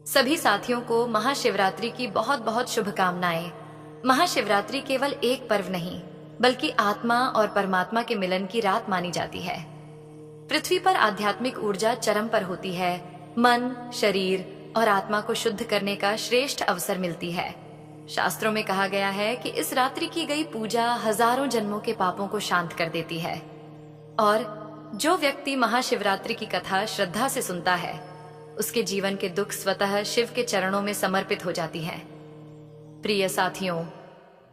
सभी साथियों को महाशिवरात्रि की बहुत बहुत शुभकामनाएं। महाशिवरात्रि केवल एक पर्व नहीं, बल्कि आत्मा और परमात्मा के मिलन की रात मानी जाती है। पृथ्वी पर आध्यात्मिक ऊर्जा चरम पर होती है। मन, शरीर और आत्मा को शुद्ध करने का श्रेष्ठ अवसर मिलती है। शास्त्रों में कहा गया है कि इस रात्रि की गई पूजा हजारों जन्मों के पापों को शांत कर देती है। और जो व्यक्ति महाशिवरात्रि की कथा श्रद्धा से सुनता है, उसके जीवन के दुख स्वतः शिव के चरणों में समर्पित हो जाती हैं। प्रिय साथियों,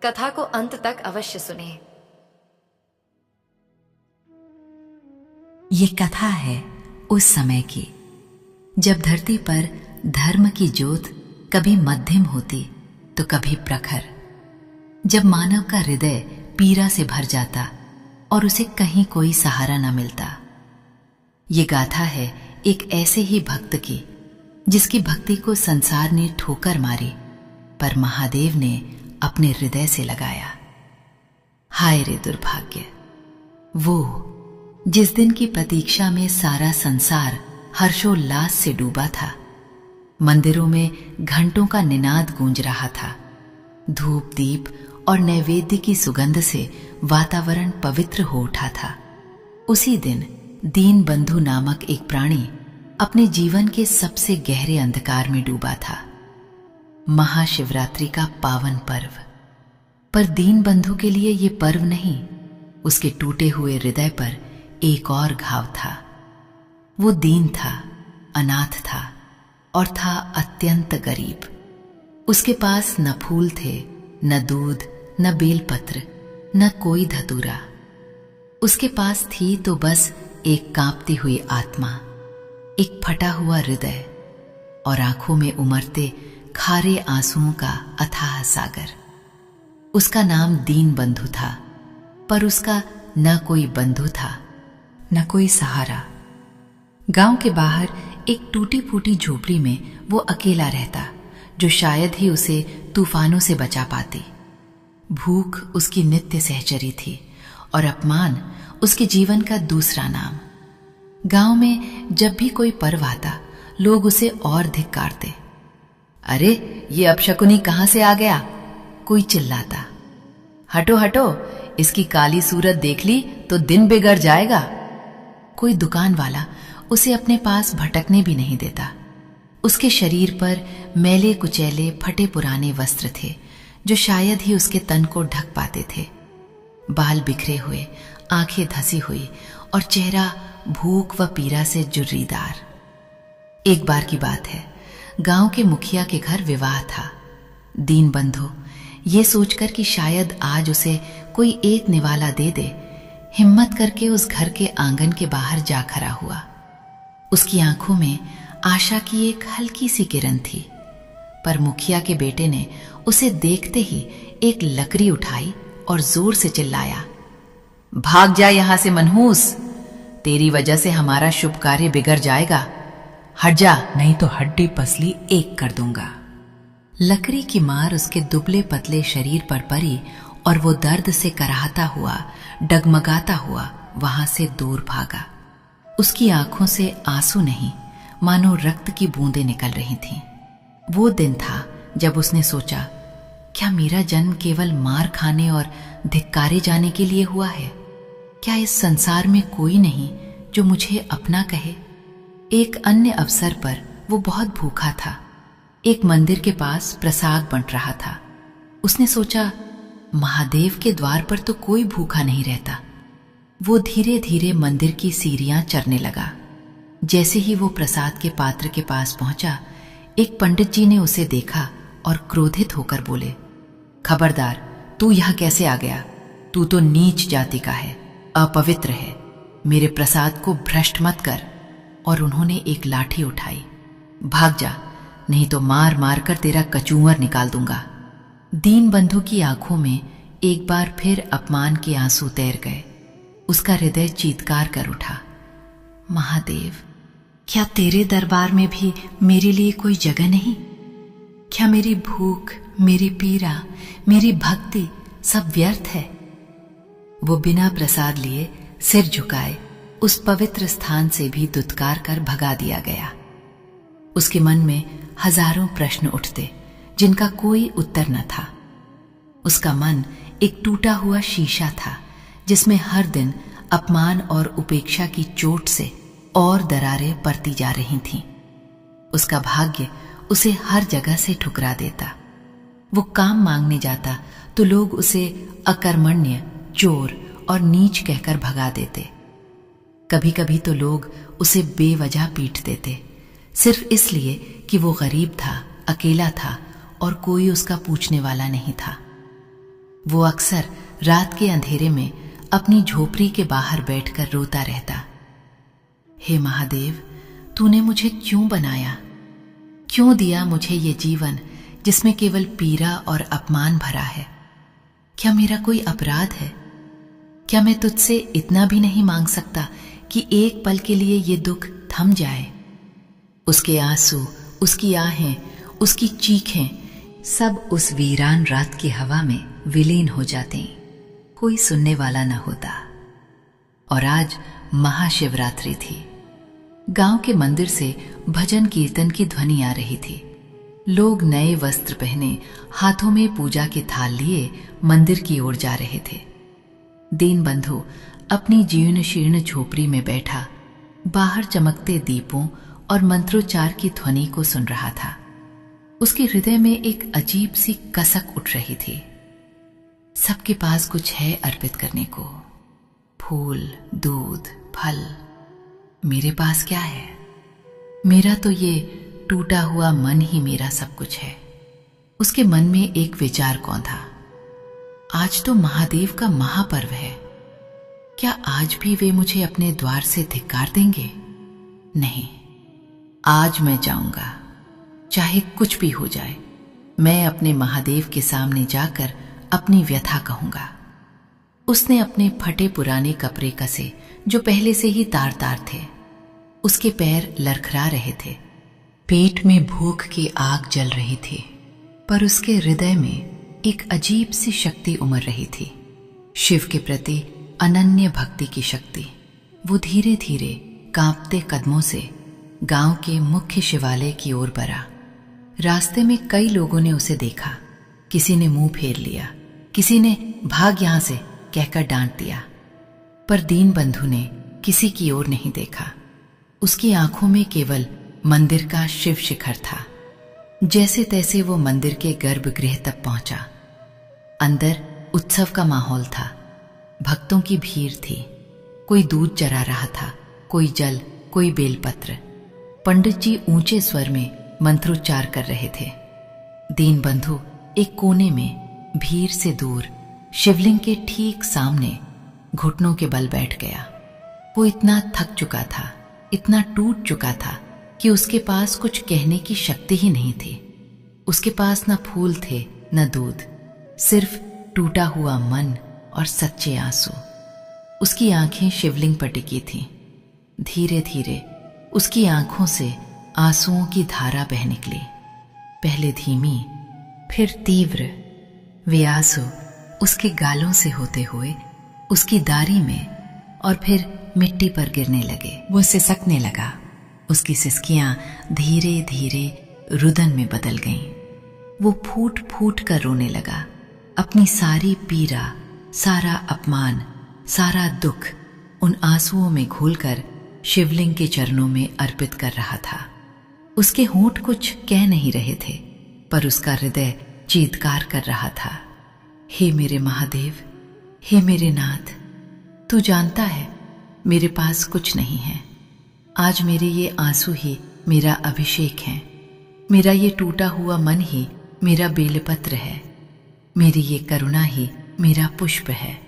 कथा को अंत तक अवश्य सुनें। ये कथा है उस समय की जब धरती पर धर्म की ज्योत कभी मध्यम होती तो कभी प्रखर, जब मानव का हृदय पीड़ा से भर जाता और उसे कहीं कोई सहारा न मिलता। ये गाथा है एक ऐसे ही भक्त की जिसकी भक्ति को संसार ने ठोकर मारी, पर महादेव ने अपने हृदय से लगाया। हाय रे दुर्भाग्य, वो जिस दिन की प्रतीक्षा में सारा संसार हर्षोल्लास से डूबा था। मंदिरों में घंटों का निनाद गूंज रहा था। धूप दीप और नैवेद्य की सुगंध से वातावरण पवित्र हो उठा था। उसी दिन दीन बंधु नामक एक प्राणी अपने जीवन के सबसे गहरे अंधकार में डूबा था। महाशिवरात्रि का पावन पर्व, पर दीन बंधु के लिए ये पर्व नहीं, उसके टूटे हुए हृदय पर एक और घाव था। वो दीन था, अनाथ था और था अत्यंत गरीब। उसके पास न फूल थे, न दूध, न बेलपत्र, न कोई धतूरा। उसके पास थी तो बस एक कांपती हुई आत्मा, एक फटा हुआ हृदय और आंखों में उमड़ते खारे आंसुओं का अथाह सागर। उसका नाम दीन बंधु था, पर उसका न कोई बंधु था, न कोई सहारा। गांव के बाहर एक टूटी फूटी झोपड़ी में वो अकेला रहता, जो शायद ही उसे तूफानों से बचा पाती। भूख उसकी नित्य सहचरी थी और अपमान उसके जीवन का दूसरा नाम। गांव में जब भी कोई पर्व आता, लोग उसे और धिक्कारते। अरे ये अपशकुनी कहां से आ गया, कोई चिल्लाता। हटो हटो, इसकी काली सूरत देख ली तो दिन बिगड़ जाएगा। कोई दुकान वाला उसे अपने पास भटकने भी नहीं देता। उसके शरीर पर मैले कुचैले फटे पुराने वस्त्र थे, जो शायद ही उसके तन को ढक पाते थे। बाल बिखरे हुए, आंखें धसी हुई और चेहरा भूख व पीड़ा से जुर्रीदार। एक बार की बात है, गांव के मुखिया के घर विवाह था। दीन बंधु ये सोचकर कि शायद आज उसे कोई एक निवाला दे दे, हिम्मत करके उस घर के आंगन के बाहर जा खड़ा हुआ। उसकी आंखों में आशा की एक हल्की सी किरण थी, पर मुखिया के बेटे ने उसे देखते ही एक लकड़ी उठाई और जोर से चिल्लाया, भाग जा यहां से मनहूस, तेरी वजह से हमारा शुभ कार्य बिगड़ जाएगा। हट जा, नहीं तो हड्डी पसली एक कर दूंगा। लकड़ी की मार उसके दुबले पतले शरीर पर पड़ी और वो दर्द से कराहता हुआ, डगमगाता हुआ वहां से दूर भागा। उसकी आंखों से आंसू नहीं, मानो रक्त की बूंदें निकल रही थीं। वो दिन था जब उसने सोचा, क्या मेरा जन्म केवल मार खाने और धिक्कारे जाने के लिए हुआ है? क्या इस संसार में कोई नहीं जो मुझे अपना कहे? एक अन्य अवसर पर वो बहुत भूखा था। एक मंदिर के पास प्रसाद बंट रहा था। उसने सोचा, महादेव के द्वार पर तो कोई भूखा नहीं रहता। वो धीरे धीरे मंदिर की सीढ़ियां चढ़ने लगा। जैसे ही वो प्रसाद के पात्र के पास पहुंचा, एक पंडित जी ने उसे देखा और क्रोधित होकर बोले, खबरदार, तू यहां कैसे आ गया? तू तो नीच जाति का है, अपवित्र है, मेरे प्रसाद को भ्रष्ट मत कर। और उन्होंने एक लाठी उठाई। भाग जा, नहीं तो मार मार कर तेरा कचूमर निकाल दूंगा। दीन बंधु की आंखों में एक बार फिर अपमान के आंसू तैर गए। उसका हृदय चीत्कार कर उठा, महादेव, क्या तेरे दरबार में भी मेरे लिए कोई जगह नहीं? क्या मेरी भूख, मेरी पीड़ा, मेरी भक्ति सब व्यर्थ है? वो बिना प्रसाद लिए सिर झुकाए उस पवित्र स्थान से भी दुत्कार कर भगा दिया गया। उसके मन में हजारों प्रश्न उठते जिनका कोई उत्तर न था। उसका मन एक टूटा हुआ शीशा था जिसमें हर दिन अपमान और उपेक्षा की चोट से और दरारें पड़ती जा रही थीं। उसका भाग्य उसे हर जगह से ठुकरा देता। वो काम मांगने जाता तो लोग उसे अकर्मण्य, चोर और नीच कहकर भगा देते। कभी कभी तो लोग उसे बेवजह पीट देते, सिर्फ इसलिए कि वो गरीब था, अकेला था और कोई उसका पूछने वाला नहीं था। वो अक्सर रात के अंधेरे में अपनी झोपड़ी के बाहर बैठकर रोता रहता। हे महादेव, तूने मुझे क्यों बनाया? क्यों दिया मुझे ये जीवन जिसमें केवल पीड़ा और अपमान भरा है? क्या मेरा कोई अपराध है? क्या मैं तुझसे इतना भी नहीं मांग सकता कि एक पल के लिए ये दुख थम जाए? उसके आंसू, उसकी आहें, उसकी चीखें सब उस वीरान रात की हवा में विलीन हो जाते। कोई सुनने वाला न होता। और आज महाशिवरात्रि थी। गांव के मंदिर से भजन कीर्तन की ध्वनि आ रही थी। लोग नए वस्त्र पहने, हाथों में पूजा के थाल लिए मंदिर की ओर जा रहे थे। दीनबंधु अपनी जीर्ण शीर्ण झोपड़ी में बैठा बाहर चमकते दीपों और मंत्रोच्चार की ध्वनि को सुन रहा था। उसके हृदय में एक अजीब सी कसक उठ रही थी। सबके पास कुछ है अर्पित करने को, फूल, दूध, फल। मेरे पास क्या है? मेरा तो ये टूटा हुआ मन ही मेरा सब कुछ है। उसके मन में एक विचार कौंधा। आज तो महादेव का महापर्व है। क्या आज भी वे मुझे अपने द्वार से धिक्कार देंगे? नहीं, आज मैं जाऊंगा, चाहे कुछ भी हो जाए। मैं अपने महादेव के सामने जाकर अपनी व्यथा कहूंगा। उसने अपने फटे पुराने कपड़े कसे जो पहले से ही तार तार थे। उसके पैर लरखरा रहे थे। पेट में भूख की आग जल रही थी, पर उसके हृदय में एक अजीब सी शक्ति उमड़ रही थी, शिव के प्रति अनन्य भक्ति की शक्ति। वो धीरे धीरे कांपते कदमों से गांव के मुख्य शिवालय की ओर बढ़ा। रास्ते में कई लोगों ने उसे देखा। किसी ने मुंह फेर लिया, किसी ने भाग यहां से कहकर डांट दिया, पर दीनबंधु ने किसी की ओर नहीं देखा। उसकी आंखों में केवल मंदिर का शिव शिखर था। जैसे तैसे वो मंदिर के गर्भगृह तक पहुंचा। अंदर उत्सव का माहौल था। भक्तों की भीड़ थी। कोई दूध चढ़ा रहा था, कोई जल, कोई बेलपत्र। पंडित जी ऊंचे स्वर में मंत्रोच्चार कर रहे थे। दीनबंधु एक कोने में भीड़ से दूर शिवलिंग के ठीक सामने घुटनों के बल बैठ गया। वो इतना थक चुका था, इतना टूट चुका था कि उसके पास कुछ कहने की शक्ति ही नहीं थी। उसके पास न फूल थे न दूध, सिर्फ टूटा हुआ मन और सच्चे आंसू। उसकी आंखें शिवलिंग पर टिकी थीं। धीरे धीरे उसकी आंखों से आंसुओं की धारा बह निकली, पहले धीमी फिर तीव्र। वे आंसू उसके गालों से होते हुए उसकी दाढ़ी में और फिर मिट्टी पर गिरने लगे। वो सिसकने लगा। उसकी सिसकियां धीरे धीरे रुदन में बदल गईं। वो फूट फूट कर रोने लगा। अपनी सारी पीड़ा, सारा अपमान, सारा दुख उन आंसुओं में घोलकर शिवलिंग के चरणों में अर्पित कर रहा था। उसके होंठ कुछ कह नहीं रहे थे, पर उसका हृदय चीत्कार कर रहा था। हे मेरे महादेव, हे मेरे नाथ, तू जानता है मेरे पास कुछ नहीं है। आज मेरे ये आंसू ही मेरा अभिषेक है। मेरा ये टूटा हुआ मन ही मेरा बेलपत्र है। मेरी ये करुणा ही मेरा पुष्प है।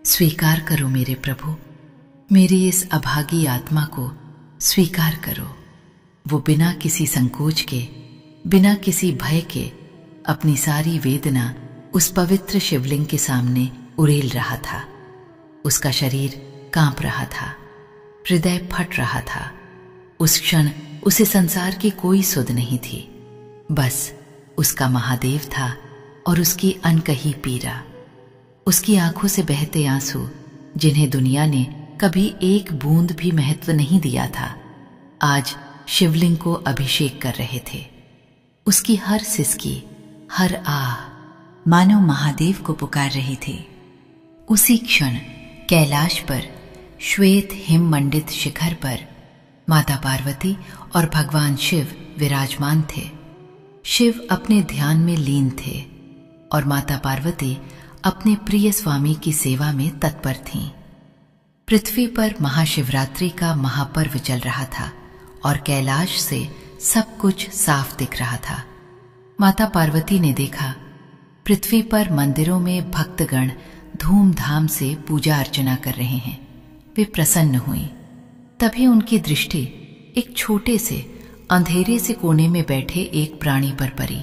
स्वीकार करो मेरे प्रभु, मेरी इस अभागी आत्मा को स्वीकार करो। वो बिना किसी संकोच के, बिना किसी भय के अपनी सारी वेदना उस पवित्र शिवलिंग के सामने उड़ेल रहा था। उसका शरीर कांप रहा था, हृदय फट रहा था। उस क्षण उसे संसार की कोई सुध नहीं थी, बस उसका महादेव था और उसकी अनकही पीड़ा। उसकी आंखों से बहते आंसू, जिन्हें दुनिया ने कभी एक बूंद भी महत्व नहीं दिया था, आज शिवलिंग को अभिषेक कर रहे थे। उसकी हर सिसकी, हर आह मानो महादेव को पुकार रही थी। उसी क्षण कैलाश पर श्वेत हिम मंडित शिखर पर माता पार्वती और भगवान शिव विराजमान थे। शिव अपने ध्यान में लीन थे और माता पार्वती अपने प्रिय स्वामी की सेवा में तत्पर थीं। पृथ्वी पर महाशिवरात्रि का महापर्व चल रहा था और कैलाश से सब कुछ साफ दिख रहा था। माता पार्वती ने देखा पृथ्वी पर मंदिरों में भक्तगण धूमधाम से पूजा अर्चना कर रहे हैं। वे प्रसन्न हुई। तभी उनकी दृष्टि एक छोटे से अंधेरे से कोने में बैठे एक प्राणी पर पड़ी।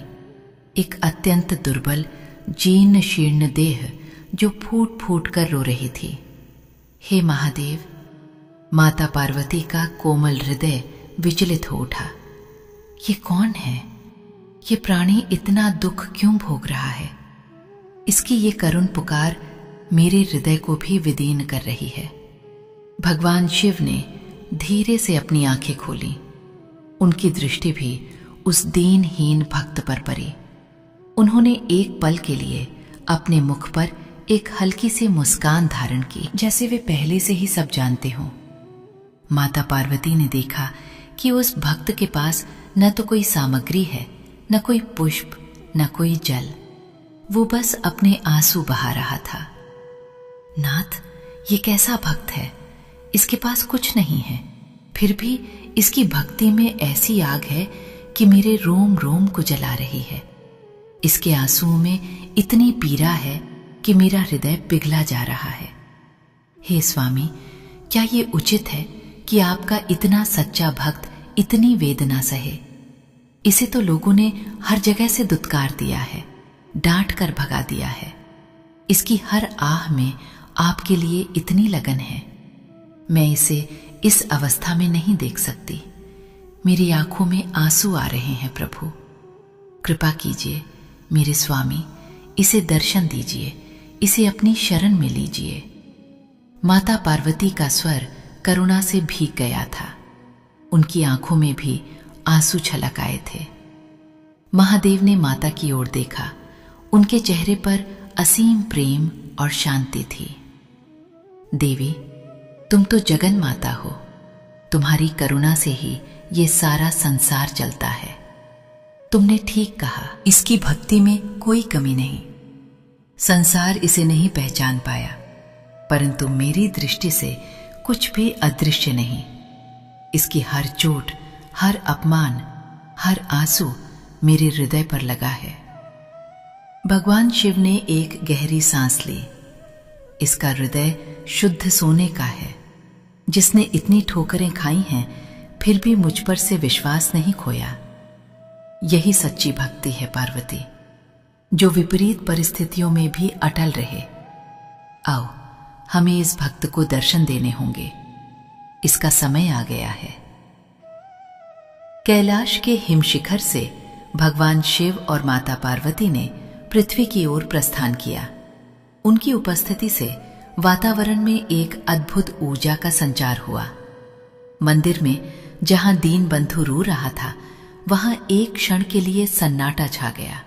एक अत्यंत दुर्बल जीर्ण शीर्ण देह जो फूट फूट कर रो रही थी। हे महादेव! माता पार्वती का कोमल हृदय विचलित हो उठा। ये कौन है? ये प्राणी इतना दुख क्यों भोग रहा है? इसकी ये करुण पुकार मेरे हृदय को भी विदीर्ण कर रही है। भगवान शिव ने धीरे से अपनी आंखें खोली। उनकी दृष्टि भी उस दीनहीन भक्त पर पड़ी। उन्होंने एक पल के लिए अपने मुख पर एक हल्की सी मुस्कान धारण की, जैसे वे पहले से ही सब जानते हों। माता पार्वती ने देखा कि उस भक्त के पास न तो कोई सामग्री है, न कोई पुष्प, न कोई जल। वो बस अपने आंसू बहा रहा था। नाथ, ये कैसा भक्त है? इसके पास कुछ नहीं है, फिर भी इसकी भक्ति में ऐसी आग है कि मेरे रोम रोम को जला रही है। इसके आंसुओं में इतनी पीड़ा है कि मेरा हृदय पिघला जा रहा है। हे स्वामी, क्या ये उचित है कि आपका इतना सच्चा भक्त इतनी वेदना सहे? इसे तो लोगों ने हर जगह से दुत्कार दिया है, डांट कर भगा दिया है। इसकी हर आह में आपके लिए इतनी लगन है। मैं इसे इस अवस्था में नहीं देख सकती। मेरी आंखों में आंसू आ रहे हैं प्रभु। कृपा कीजिए मेरे स्वामी, इसे दर्शन दीजिए, इसे अपनी शरण में लीजिए। माता पार्वती का स्वर करुणा से भीग गया था। उनकी आंखों में भी आंसू छलक आए थे। महादेव ने माता की ओर देखा। उनके चेहरे पर असीम प्रेम और शांति थी। देवी, तुम तो जगन माता हो। तुम्हारी करुणा से ही ये सारा संसार चलता है। तुमने ठीक कहा, इसकी भक्ति में कोई कमी नहीं। संसार इसे नहीं पहचान पाया, परंतु मेरी दृष्टि से कुछ भी अदृश्य नहीं। इसकी हर चोट, हर अपमान, हर आंसू मेरे हृदय पर लगा है। भगवान शिव ने एक गहरी सांस ली। इसका हृदय शुद्ध सोने का है। जिसने इतनी ठोकरें खाई हैं, फिर भी मुझ पर से विश्वास नहीं खोया। यही सच्ची भक्ति है पार्वती, जो विपरीत परिस्थितियों में भी अटल रहे। आओ, हमें इस भक्त को दर्शन देने होंगे। इसका समय आ गया है। कैलाश के हिमशिखर से भगवान शिव और माता पार्वती ने पृथ्वी की ओर प्रस्थान किया। उनकी उपस्थिति से वातावरण में एक अद्भुत ऊर्जा का संचार हुआ। मंदिर में जहां दीन बंधु रो रहा था, वहां एक क्षण के लिए सन्नाटा छा गया।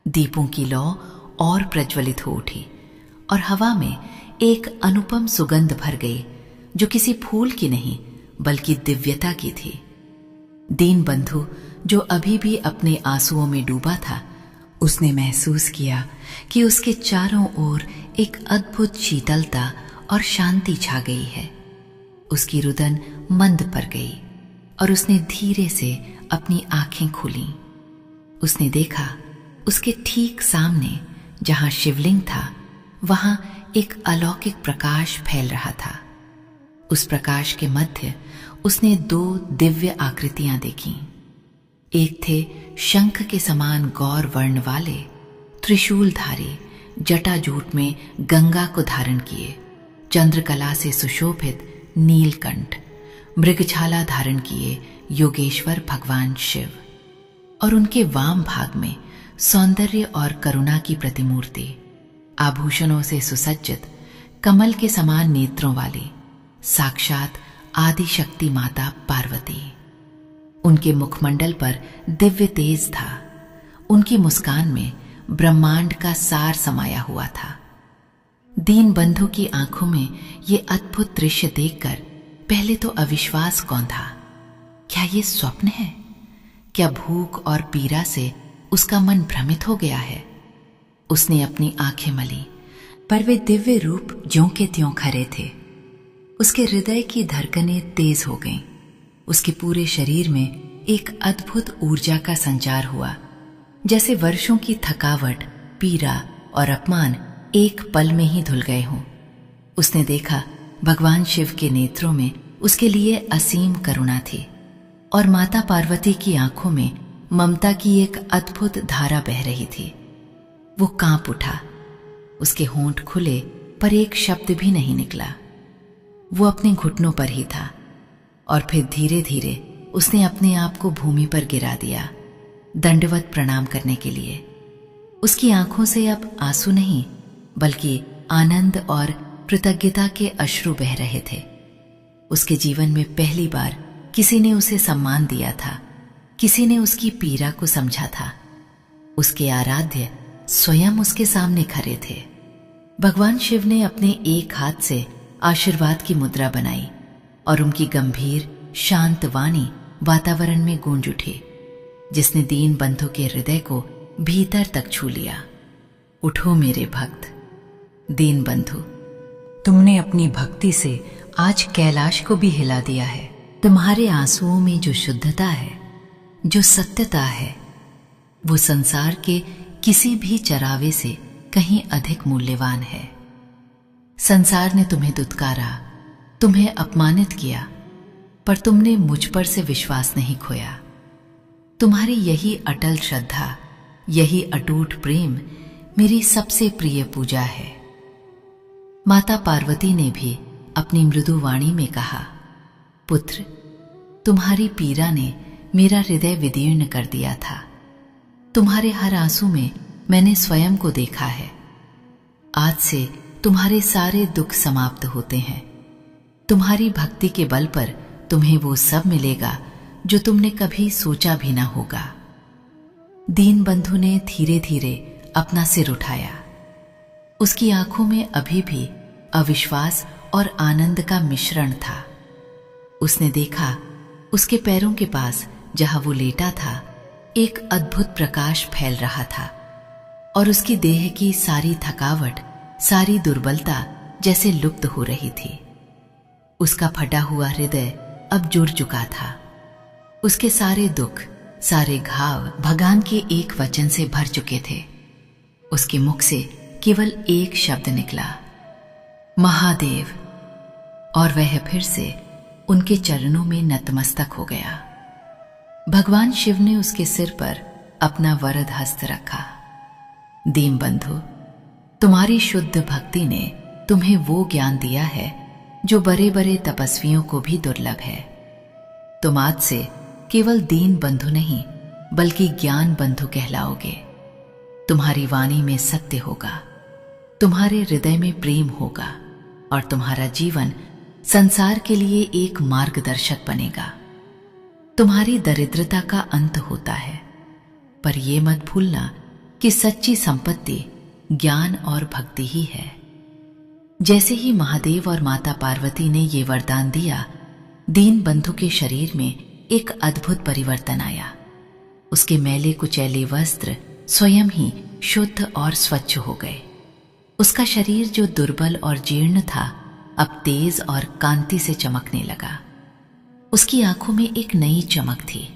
दीपों की लौ और प्रज्वलित हो उठी और हवा में एक अनुपम सुगंध भर गई, जो किसी फूल की नहीं बल्कि दिव्यता की थी। दीन बंधु, जो अभी भी अपने आंसुओं में डूबा था, उसने महसूस किया कि उसके चारों ओर एक अद्भुत शीतलता और शांति छा गई है। उसकी रुदन मंद पड़ गई और उसने धीरे से अपनी आंखें खोली। उसने देखा उसके ठीक सामने जहां शिवलिंग था, वहां एक अलौकिक प्रकाश फैल रहा था। उस प्रकाश के मध्य उसने दो दिव्य आकृतियां देखीं। एक थे शंख के समान गौर वर्ण वाले, त्रिशूलधारी, जटाजूट में गंगा को धारण किए, चंद्रकला से सुशोभित नीलकंठ, मृगछाला धारण किए योगेश्वर भगवान शिव, और उनके वाम भाग में सौंदर्य और करुणा की प्रतिमूर्ति, आभूषणों से सुसज्जित, कमल के समान नेत्रों वाली साक्षात आदि शक्ति माता पार्वती। उनके मुखमंडल पर दिव्य तेज था। उनकी मुस्कान में ब्रह्मांड का सार समाया हुआ था। दीन बंधु की आंखों में ये अद्भुत दृश्य देखकर पहले तो अविश्वास कौन था। क्या ये स्वप्न है? क्या भूख और पीड़ा से उसका मन भ्रमित हो गया है? उसने अपनी आंखें मली, पर वे दिव्य रूप ज्यों के त्यों खरे थे। उसके हृदय की धड़कनें तेज हो गईं। उसके पूरे शरीर में एक अद्भुत ऊर्जा का संचार हुआ, जैसे वर्षों की थकावट, पीड़ा और अपमान एक पल में ही धुल गए हों। उसने देखा भगवान शिव के नेत्रों में उसके लिए असीम करुणा थी और माता पार्वती की आंखों में ममता की एक अद्भुत धारा बह रही थी। वो कांप उठा। उसके होंठ खुले पर एक शब्द भी नहीं निकला। वो अपने घुटनों पर ही था और फिर धीरे धीरे उसने अपने आप को भूमि पर गिरा दिया, दंडवत प्रणाम करने के लिए। उसकी आंखों से अब आंसू नहीं बल्कि आनंद और कृतज्ञता के अश्रु बह रहे थे। उसके जीवन में पहली बार किसी ने उसे सम्मान दिया था, किसी ने उसकी पीड़ा को समझा था। उसके आराध्य स्वयं उसके सामने खड़े थे। भगवान शिव ने अपने एक हाथ से आशीर्वाद की मुद्रा बनाई और उनकी गंभीर शांत वाणी वातावरण में गूंज उठी, जिसने दीन बंधु के हृदय को भीतर तक छू लिया। उठो मेरे भक्त। दीन बंधु, तुमने अपनी भक्ति से आज कैलाश को भी हिला दिया है। तुम्हारे आंसुओं में जो शुद्धता है, जो सत्यता है, वो संसार के किसी भी चरावे से कहीं अधिक मूल्यवान है। संसार ने तुम्हें दुत्कारा, तुम्हें अपमानित किया, पर तुमने मुझ पर से विश्वास नहीं खोया। तुम्हारी यही अटल श्रद्धा, यही अटूट प्रेम मेरी सबसे प्रिय पूजा है। माता पार्वती ने भी अपनी मृदु वाणी में कहा, पुत्र, तुम्हारी पीड़ा ने मेरा हृदय विदीर्ण कर दिया था। तुम्हारे हर आंसू में मैंने स्वयं को देखा है। आज से तुम्हारे सारे दुख समाप्त होते हैं। तुम्हारी भक्ति के बल पर तुम्हें वो सब मिलेगा जो तुमने कभी सोचा भी ना होगा। दीन बंधु ने धीरे धीरे अपना सिर उठाया। उसकी आंखों में अभी भी अविश्वास और आनंद का मिश्रण था। उसने देखा उसके पैरों के पास जहां वो लेटा था एक अद्भुत प्रकाश फैल रहा था और उसकी देह की सारी थकावट, सारी दुर्बलता जैसे लुप्त हो रही थी। उसका फटा हुआ हृदय अब जुड़ चुका था। उसके सारे दुख, सारे घाव भगवान के एक वचन से भर चुके थे। उसके मुख से केवल एक शब्द निकला, महादेव, और वह फिर से उनके चरणों में नतमस्तक हो गया। भगवान शिव ने उसके सिर पर अपना वरद हस्त रखा। दीन बंधु, तुम्हारी शुद्ध भक्ति ने तुम्हें वो ज्ञान दिया है जो बड़े बड़े तपस्वियों को भी दुर्लभ है। तुम आज से केवल दीन बंधु नहीं बल्कि ज्ञान बंधु कहलाओगे। तुम्हारी वाणी में सत्य होगा, तुम्हारे हृदय में प्रेम होगा और तुम्हारा जीवन संसार के लिए एक मार्गदर्शक बनेगा। तुम्हारी दरिद्रता का अंत होता है, पर यह मत भूलना कि सच्ची संपत्ति ज्ञान और भक्ति ही है। जैसे ही महादेव और माता पार्वती ने ये वरदान दिया, दीन बंधु के शरीर में एक अद्भुत परिवर्तन आया। उसके मैले कुचैले वस्त्र स्वयं ही शुद्ध और स्वच्छ हो गए। उसका शरीर जो दुर्बल और जीर्ण था अब तेज और कांति से चमकने लगा। उसकी आंखों में एक नई चमक थी।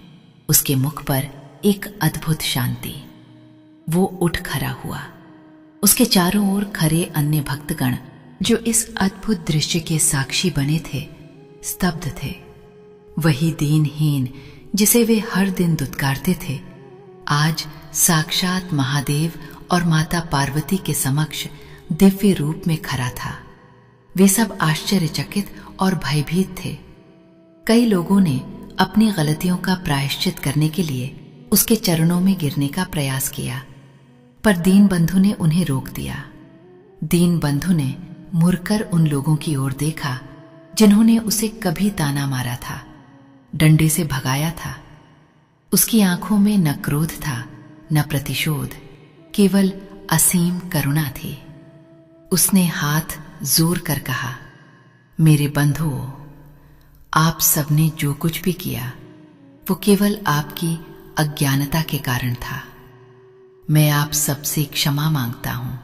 उसके मुख पर एक अद्भुत शांति। वो उठ खड़ा हुआ। उसके चारों ओर खड़े अन्य भक्तगण जो इस अद्भुत दृश्य के साक्षी बने थे, स्तब्ध थे। वही दीनहीन जिसे वे हर दिन दुत्कारते थे, आज साक्षात महादेव और माता पार्वती के समक्ष दिव्य रूप में खड़ा था। वे सब आश्चर्यचकित और भयभीत थे। कई लोगों ने अपनी गलतियों का प्रायश्चित करने के लिए उसके चरणों में गिरने का प्रयास किया, पर दीन बंधु ने उन्हें रोक दिया। दीन बंधु ने मुड़कर उन लोगों की ओर देखा जिन्होंने उसे कभी ताना मारा था, डंडे से भगाया था उसकी आंखों में न क्रोध था न प्रतिशोध, केवल असीम करुणा थी। उसने हाथ जोर कर कहा, मेरे बंधुओं, आप सबने जो कुछ भी किया वो केवल आपकी अज्ञानता के कारण था। मैं आप सबसे क्षमा मांगता हूं।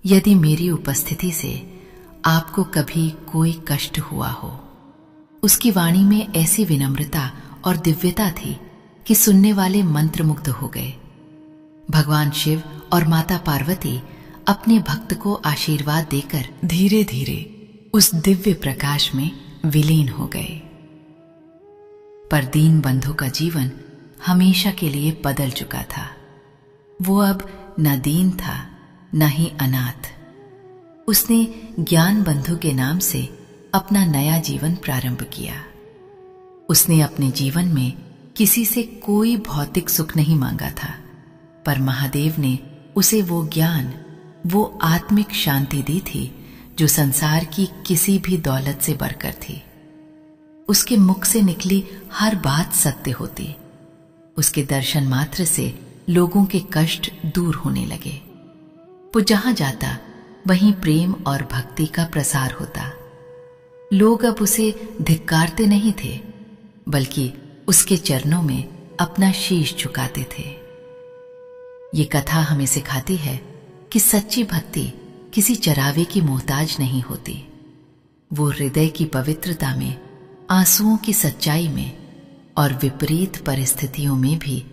यदि मेरी उपस्थिति से आपको कभी कोई कष्ट हुआ हो। उसकी वाणी में ऐसी विनम्रता और दिव्यता थी कि सुनने वाले मंत्रमुग्ध हो गए। भगवान शिव और माता पार्वती अपने भक्त को आशीर्वाद देकर धीरे धीरे उस दिव्य प्रकाश में विलीन हो गए। पर दीन बंधु का जीवन हमेशा के लिए बदल चुका था। वो अब न दीन था न ही अनाथ। उसने ज्ञान बंधु के नाम से अपना नया जीवन प्रारंभ किया। उसने अपने जीवन में किसी से कोई भौतिक सुख नहीं मांगा था, पर महादेव ने उसे वो ज्ञान, वो आत्मिक शांति दी थी जो संसार की किसी भी दौलत से बढ़कर थी। उसके मुख से निकली हर बात सत्य होती। उसके दर्शन मात्र से लोगों के कष्ट दूर होने लगे। वो जहां जाता वहीं प्रेम और भक्ति का प्रसार होता। लोग अब उसे धिक्कारते नहीं थे, बल्कि उसके चरणों में अपना शीश झुकाते थे। ये कथा हमें सिखाती है कि सच्ची भक्ति किसी चरावे की मोहताज नहीं होती। वो हृदय की पवित्रता में, आंसुओं की सच्चाई में और विपरीत परिस्थितियों में भी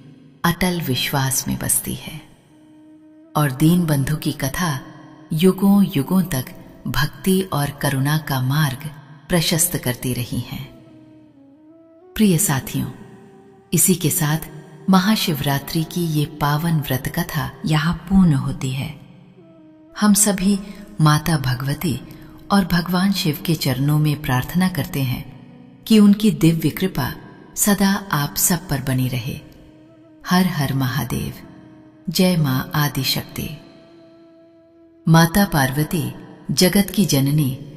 अटल विश्वास में बसती है। और दीन बंधु की कथा युगों युगों तक भक्ति और करुणा का मार्ग प्रशस्त करती रही है। प्रिय साथियों, इसी के साथ महाशिवरात्रि की ये पावन व्रत कथा यहाँ पूर्ण होती है। हम सभी माता भगवती और भगवान शिव के चरणों में प्रार्थना करते हैं कि उनकी दिव्य कृपा सदा आप सब पर बनी रहे। हर हर महादेव। जय मां आदिशक्ति। माता पार्वती जगत की जननी